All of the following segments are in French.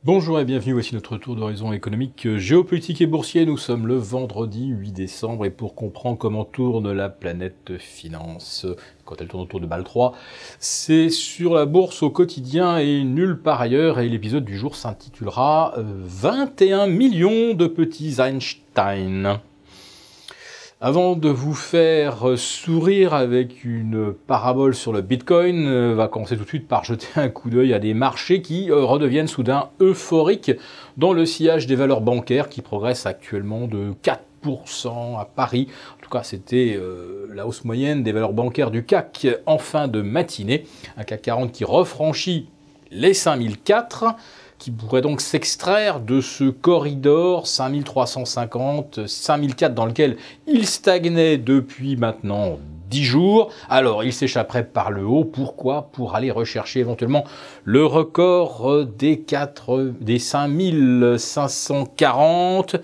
Bonjour et bienvenue, voici notre tour d'horizon économique, géopolitique et boursier. Nous sommes le vendredi 8 décembre et pour comprendre comment tourne la planète finance, quand elle tourne autour de Bâle 3, c'est sur la bourse au quotidien et nulle part ailleurs. Et l'épisode du jour s'intitulera 21 millions de petits Einstein. Avant de vous faire sourire avec une parabole sur le Bitcoin, on va commencer tout de suite par jeter un coup d'œil à des marchés qui redeviennent soudain euphoriques dans le sillage des valeurs bancaires qui progressent actuellement de 4% à Paris. En tout cas, c'était la hausse moyenne des valeurs bancaires du CAC en fin de matinée. Un CAC 40 qui refranchit les 5004, qui pourrait donc s'extraire de ce corridor 5350, 5004 dans lequel il stagnait depuis maintenant 10 jours. Alors, il s'échapperait par le haut. Pourquoi? Pour aller rechercher éventuellement le record des 5540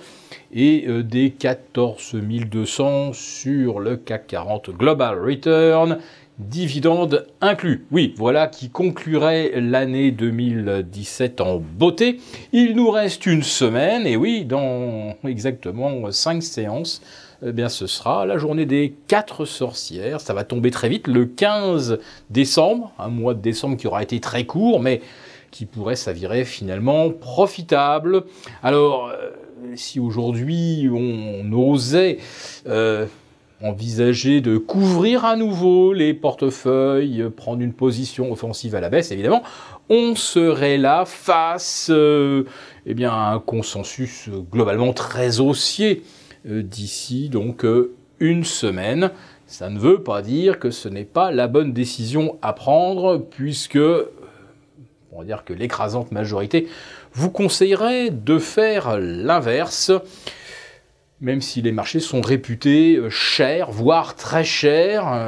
et des 14200 sur le CAC 40 Global Return. Dividendes inclus. Oui, voilà qui conclurait l'année 2017 en beauté. Il nous reste une semaine, et oui, dans exactement 5 séances, eh bien, ce sera la journée des 4 sorcières. Ça va tomber très vite, le 15 décembre, un mois de décembre qui aura été très court, mais qui pourrait s'avérer finalement profitable. Alors, si aujourd'hui on osait envisager de couvrir à nouveau les portefeuilles, prendre une position offensive à la baisse, évidemment, on serait là face eh bien, à un consensus globalement très haussier d'ici donc une semaine. Ça ne veut pas dire que ce n'est pas la bonne décision à prendre, puisque on va dire que l'écrasante majorité vous conseillerait de faire l'inverse. Même si les marchés sont réputés chers, voire très chers,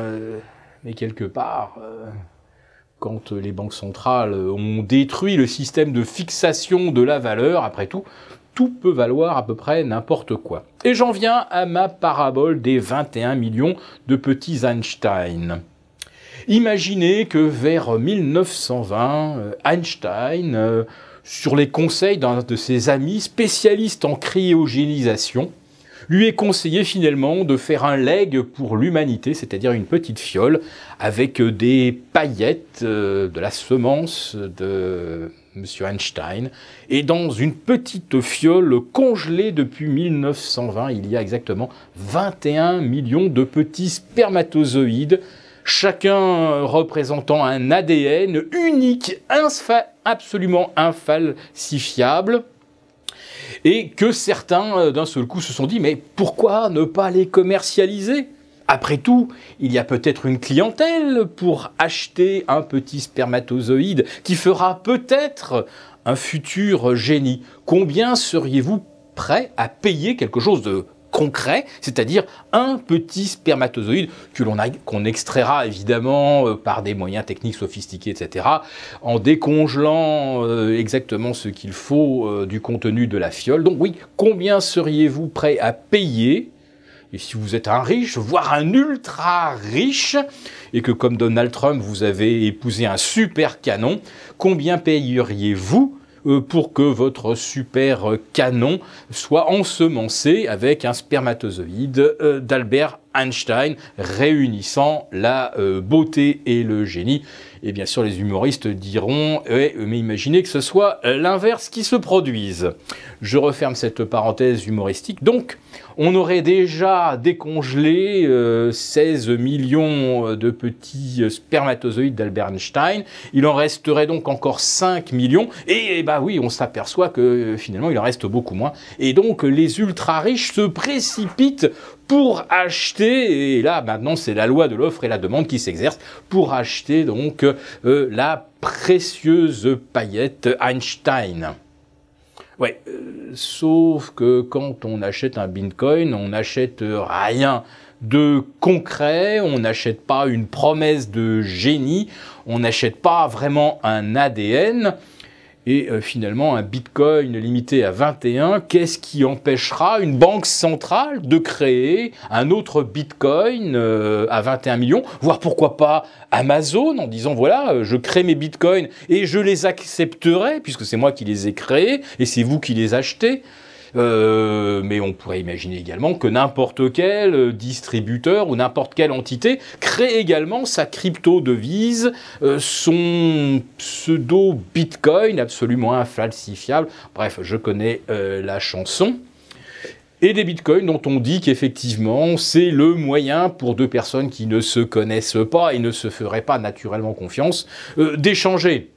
mais quelque part, quand les banques centrales ont détruit le système de fixation de la valeur, après tout, tout peut valoir à peu près n'importe quoi. Et j'en viens à ma parabole des 21 millions de petits Einstein. Imaginez que vers 1920, Einstein, sur les conseils d'un de ses amis spécialistes en cryogénisation, lui est conseillé finalement de faire un legs pour l'humanité, c'est-à-dire une petite fiole avec des paillettes de la semence de M. Einstein, et dans une petite fiole congelée depuis 1920, il y a exactement 21 millions de petits spermatozoïdes, chacun représentant un ADN unique, absolument infalsifiable, et que certains, d'un seul coup, se sont dit « mais pourquoi ne pas les commercialiser ?» Après tout, il y a peut-être une clientèle pour acheter un petit spermatozoïde qui fera peut-être un futur génie. Combien seriez-vous prêt à payer quelque chose de concret, c'est-à-dire un petit spermatozoïde qu'on extraira évidemment par des moyens techniques sophistiqués, etc., en décongelant exactement ce qu'il faut du contenu de la fiole. Donc oui, combien seriez-vous prêt à payer? Et si vous êtes un riche, voire un ultra riche, et que comme Donald Trump, vous avez épousé un super canon, combien payeriez-vous pour que votre super canon soit ensemencé avec un spermatozoïde d'Albert Einstein, réunissant la beauté et le génie? Et bien sûr, les humoristes diront mais imaginez que ce soit l'inverse qui se produise. Je referme cette parenthèse humoristique. Donc, on aurait déjà décongelé 16 millions de petits spermatozoïdes d'Albert Einstein. Il en resterait donc encore 5 millions. Et bah oui, on s'aperçoit que finalement, il en reste beaucoup moins. Et donc, les ultra-riches se précipitent pour acheter, et là maintenant c'est la loi de l'offre et la demande qui s'exerce, pour acheter donc la précieuse paillette Einstein. Ouais, sauf que quand on achète un Bitcoin, on n'achète rien de concret, on n'achète pas une promesse de génie, on n'achète pas vraiment un ADN. Et finalement, un bitcoin limité à 21, qu'est-ce qui empêchera une banque centrale de créer un autre bitcoin à 21 millions, voire pourquoi pas Amazon, en disant voilà, je crée mes bitcoins et je les accepterai, puisque c'est moi qui les ai créés et c'est vous qui les achetez. Mais on pourrait imaginer également que n'importe quel distributeur ou n'importe quelle entité crée également sa crypto-devise, son pseudo-bitcoin absolument infalsifiable. Bref, je connais la chanson. Et des bitcoins dont on dit qu'effectivement c'est le moyen pour deux personnes qui ne se connaissent pas et ne se feraient pas naturellement confiance d'échanger.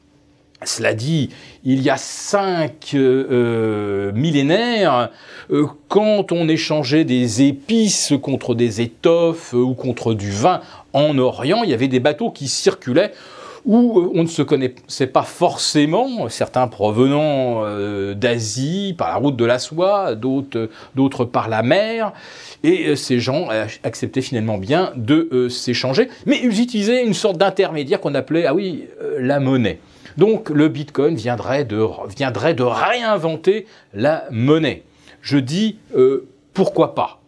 Cela dit, il y a 5 millénaires, quand on échangeait des épices contre des étoffes ou contre du vin en Orient, il y avait des bateaux qui circulaient où on ne se connaissait pas forcément, certains provenant d'Asie par la route de la soie, d'autres par la mer, et ces gens acceptaient finalement bien de s'échanger, mais ils utilisaient une sorte d'intermédiaire qu'on appelait, la monnaie. Donc le bitcoin viendrait de réinventer la monnaie. Je dis pourquoi pas.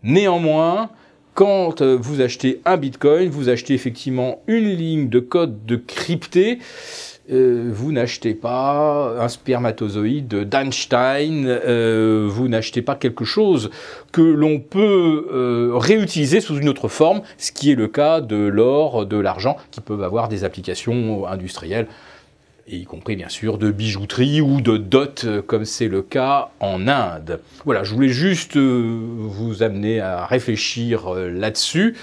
Néanmoins, quand vous achetez un bitcoin, vous achetez effectivement une ligne de code de crypté. Vous n'achetez pas un spermatozoïde d'Einstein, vous n'achetez pas quelque chose que l'on peut réutiliser sous une autre forme, ce qui est le cas de l'or, de l'argent, qui peuvent avoir des applications industrielles, y compris bien sûr de bijouterie ou de dot, comme c'est le cas en Inde. Voilà, je voulais juste vous amener à réfléchir là-dessus.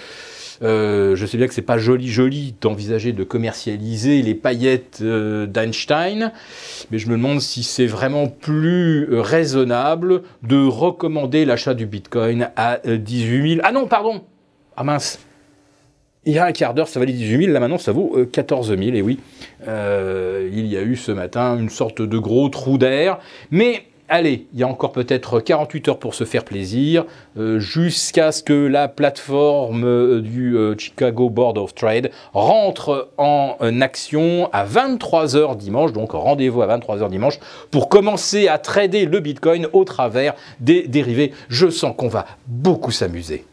Je sais bien que c'est pas joli d'envisager de commercialiser les paillettes d'Einstein, mais je me demande si c'est vraiment plus raisonnable de recommander l'achat du Bitcoin à 18 000. Ah non, pardon. Ah mince. Il y a un quart d'heure, ça valait 18 000, là maintenant ça vaut 14 000, et oui. Il y a eu ce matin une sorte de gros trou d'air, mais allez, il y a encore peut-être 48 heures pour se faire plaisir, jusqu'à ce que la plateforme du Chicago Board of Trade rentre en action à 23 h dimanche, donc rendez-vous à 23 h dimanche, pour commencer à trader le Bitcoin au travers des dérivés. Je sens qu'on va beaucoup s'amuser.